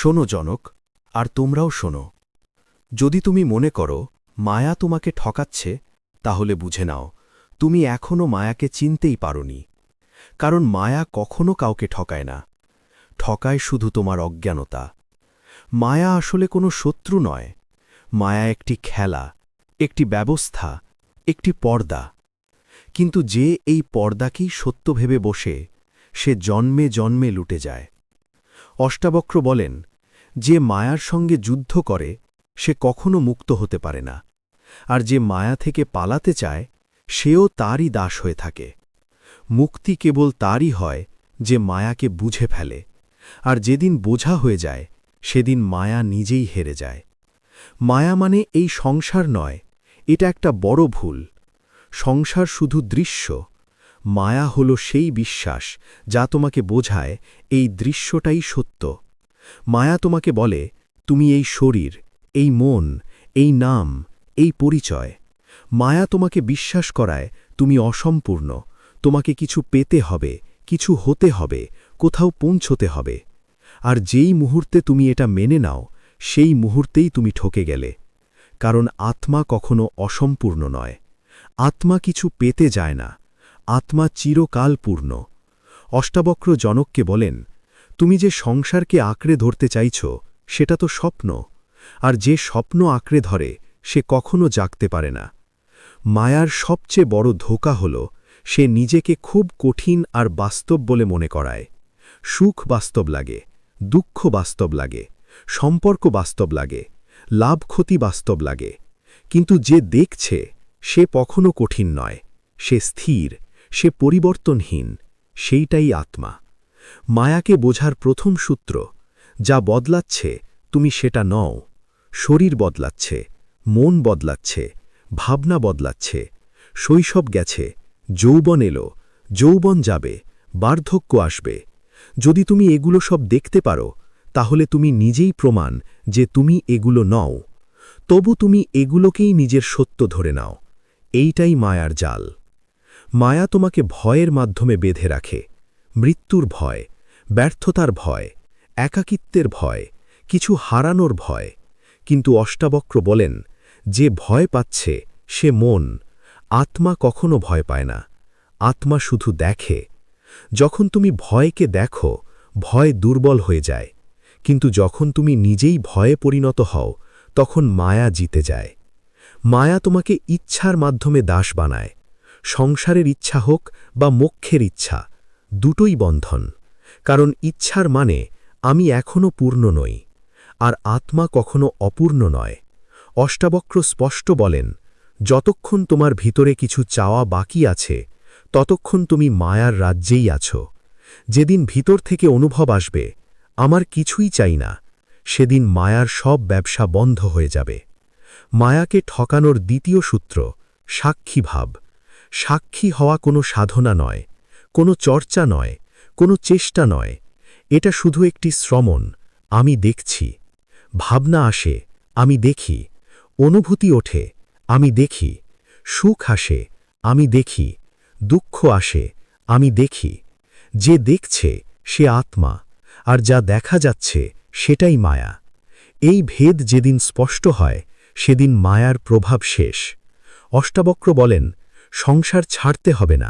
শোনো জনক, আর তোমরাও শোনো। যদি তুমি মনে করো মায়া তোমাকে ঠকাচ্ছে, তাহলে বুঝে নাও তুমি এখনও মায়াকে চিনতেই পারোনি। কারণ মায়া কখনো কাউকে ঠকায় না, ঠকায় শুধু তোমার অজ্ঞানতা। মায়া আসলে কোনো শত্রু নয়, মায়া একটি খেলা, একটি ব্যবস্থা, একটি পর্দা। কিন্তু যে এই পর্দাকেই সত্য ভেবে বসে, সে জন্মে জন্মে লুটে যায়। অষ্টাবক্র বলেন, যে মায়ার সঙ্গে যুদ্ধ করে সে কখনো মুক্ত হতে পারে না, আর যে মায়া থেকে পালাতে চায় সেও তারই দাস হয়ে থাকে। মুক্তি কেবল তারই হয় যে মায়াকে বুঝে ফেলে, আর যেদিন বোঝা হয়ে যায় সেদিন মায়া নিজেই হেরে যায়। মায়া মানে এই সংসার নয়, এটা একটা বড় ভুল। সংসার শুধু দৃশ্য, মায়া হল সেই বিশ্বাস যা তোমাকে বোঝায় এই দৃশ্যটাই সত্য। মায়া তোমাকে বলে, তুমি এই শরীর, এই মন, এই নাম, এই পরিচয়। মায়া তোমাকে বিশ্বাস করায় তুমি অসম্পূর্ণ, তোমাকে কিছু পেতে হবে, কিছু হতে হবে, কোথাও পৌঁছতে হবে। আর যেই মুহূর্তে তুমি এটা মেনে নাও, সেই মুহূর্তেই তুমি ঠকে গেলে। কারণ আত্মা কখনো অসম্পূর্ণ নয়, আত্মা কিছু পেতে যায় না, আত্মা চিরকাল পূর্ণ। অষ্টাবক্র জনককে বলেন, তুমি যে সংসারকে আঁকড়ে ধরতে চাইছ সেটা তো স্বপ্ন, আর যে স্বপ্ন আঁকড়ে ধরে সে কখনো জাগতে পারে না। মায়ার সবচেয়ে বড় ধোঁকা হল সে নিজেকে খুব কঠিন আর বাস্তব বলে মনে করায়। সুখ বাস্তব লাগে, দুঃখ বাস্তব লাগে, সম্পর্ক বাস্তব লাগে, লাভ ক্ষতি বাস্তব লাগে। কিন্তু যে দেখছে সে কখনো কঠিন নয়, সে স্থির, সে পরিবর্তনহীন, সেইটাই আত্মা। মায়াকে বোঝার প্রথম সূত্র, যা বদলাচ্ছে তুমি সেটা নও। শরীর বদলাচ্ছে, মন বদলাচ্ছে, ভাবনা বদলাচ্ছে। শৈশব গেছে, যৌবন এলো, যৌবন যাবে, বার্ধক্য আসবে। যদি তুমি এগুলো সব দেখতে পারো, তাহলে তুমি নিজেই প্রমাণ যে তুমি এগুলো নও। তবু তুমি এগুলোকেই নিজের সত্য ধরে নাও। এইটাই মায়ার জাল। মায়া তোমাকে ভয়ের মাধ্যমে বেঁধে রাখে, মৃত্যুর ভয়, ব্যর্থতার ভয়, একাকিত্বের ভয়, কিছু হারানোর ভয়। কিন্তু অষ্টাবক্র বলেন, যে ভয় পাচ্ছে সে মন, আত্মা কখনো ভয় পায় না, আত্মা শুধু দেখে। যখন তুমি ভয়কে দেখো, ভয় দুর্বল হয়ে যায়। কিন্তু যখন তুমি নিজেই ভয়ে পরিণত হও, তখন মায়া জিতে যায়। মায়া তোমাকে ইচ্ছার মাধ্যমে দাস বানায়। সংসারের ইচ্ছা হোক বা মোক্ষের ইচ্ছা, দুটোই বন্ধন। কারণ ইচ্ছার মানে আমি এখনো পূর্ণ নই, আর আত্মা কখনো অপূর্ণ নয়। অষ্টাবক্র স্পষ্ট বলেন, যতক্ষণ তোমার ভিতরে কিছু চাওয়া বাকি আছে, ততক্ষণ তুমি মায়ার রাজ্যেই আছো। যেদিন ভিতর থেকে অনুভব আসবে, আমার কিছুই চাই না, সেদিন মায়ার সব ব্যবসা বন্ধ হয়ে যাবে। মায়াকে ঠকানোর দ্বিতীয় সূত্র, সাক্ষী ভাব। সাক্ষী হওয়া কোনো সাধনা নয়, কোনো চর্চা নয়, কোনো চেষ্টা নয়। এটা শুধু একটি শ্রমণ, আমি দেখছি। ভাবনা আসে, আমি দেখি। অনুভূতি ওঠে, আমি দেখি। সুখ আসে, আমি দেখি। দুঃখ আসে, আমি দেখি। যে দেখছে সে আত্মা, আর যা দেখা যাচ্ছে সেটাই মায়া। এই ভেদ যেদিন স্পষ্ট হয়, সেদিন মায়ার প্রভাব শেষ। অষ্টাবক্র বলেন, সংসার ছাড়তে হবে না,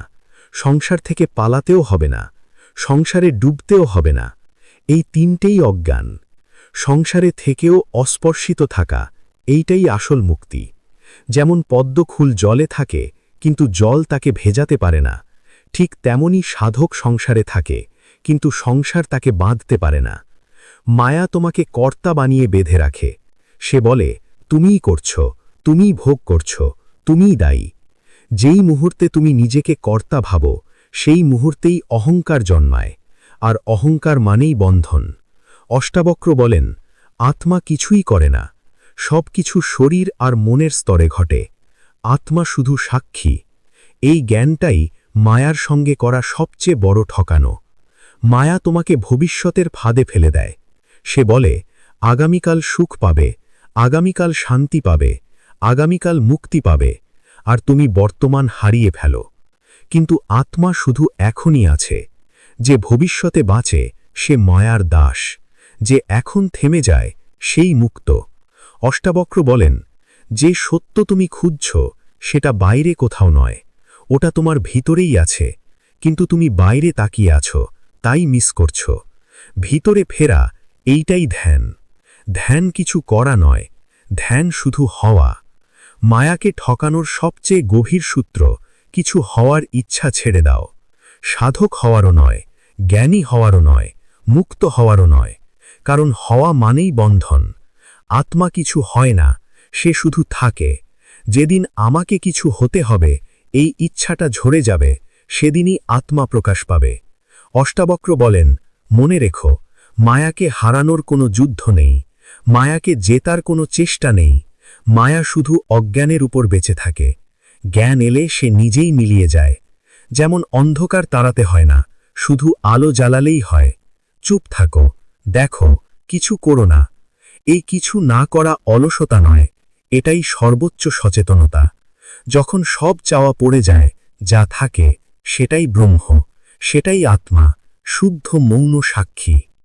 সংসার থেকে পালাতেও হবে না, সংসারে ডুবতেও হবে না। এই তিনটেই অজ্ঞান। সংসারে থেকেও অস্পর্শিত থাকা, এইটাই আসল মুক্তি। যেমন পদ্মফুল জলে থাকে, কিন্তু জল তাকে ভেজাতে পারে না, ঠিক তেমনি সাধক সংসারে থাকে, কিন্তু সংসার তাকে বাঁধতে পারে না। মায়া তোমাকে কর্তা বানিয়ে বেঁধে রাখে। সে বলে, তুমিই করছ, তুমিই ভোগ করছ, তুমিই দায়ী। যেই মুহূর্তে তুমি নিজেকে কর্তা ভাবো, সেই মুহূর্তেই অহংকার জন্মায়, আর অহংকার মানেই বন্ধন। অষ্টাবক্র বলেন, আত্মা কিছুই করে না, সব কিছু শরীর আর মনের স্তরে ঘটে। আত্মা শুধু সাক্ষী। এই জ্ঞানটাই মায়ার সঙ্গে করা সবচেয়ে বড় ঠকানো। মায়া তোমাকে ভবিষ্যতের ফাঁদে ফেলে দেয়। সে বলে, আগামীকাল সুখ পাবে, আগামীকাল শান্তি পাবে, আগামীকাল মুক্তি পাবে, আর তুমি বর্তমান হারিয়ে ফেলো। কিন্তু আত্মা শুধু এখনই আছে। যে ভবিষ্যতে বাঁচে সে মায়ার দাস, যে এখন থেমে যায় সেই মুক্ত। অষ্টাবক্র বলেন, যে সত্য তুমি খুঁজছ সেটা বাইরে কোথাও নয়, ওটা তোমার ভিতরেই আছে, কিন্তু তুমি বাইরে তাকিয়ে আছো, তাই মিস করছ। ভিতরে ফেরা, এইটাই ধ্যান। ধ্যান কিছু করা নয়, ধ্যান শুধু হওয়া। মায়াকে ঠকানোর সবচেয়ে গভীর সূত্র, কিছু হওয়ার ইচ্ছা ছেড়ে দাও। সাধক হওয়ারও নয়, জ্ঞানী হওয়ারও নয়, মুক্ত হওয়ারও নয়, কারণ হওয়া মানেই বন্ধন। আত্মা কিছু হয় না, সে শুধু থাকে। যেদিন আমাকে কিছু হতে হবে, এই ইচ্ছাটা ঝরে যাবে, সেদিনই আত্মা প্রকাশ পাবে। অষ্টাবক্র বলেন, মনে রেখো, মায়াকে হারানোর কোনো যুদ্ধ নেই, মায়াকে জেতার কোনো চেষ্টা নেই। মায়া শুধু অজ্ঞানের উপর বেঁচে থাকে। জ্ঞান এলে সে নিজেই মিলিয়ে যায়। যেমন অন্ধকার তাড়াতে হয় না, শুধু আলো জ্বালালেই হয়। চুপ থাকো, দেখো, কিছু করো না। এই কিছু না করা অলসতা নয়, এটাই সর্বোচ্চ সচেতনতা। যখন সব চাওয়া পড়ে যায়, যা থাকে সেটাই ব্রহ্ম, সেটাই আত্মা, শুদ্ধ মৌন সাক্ষী।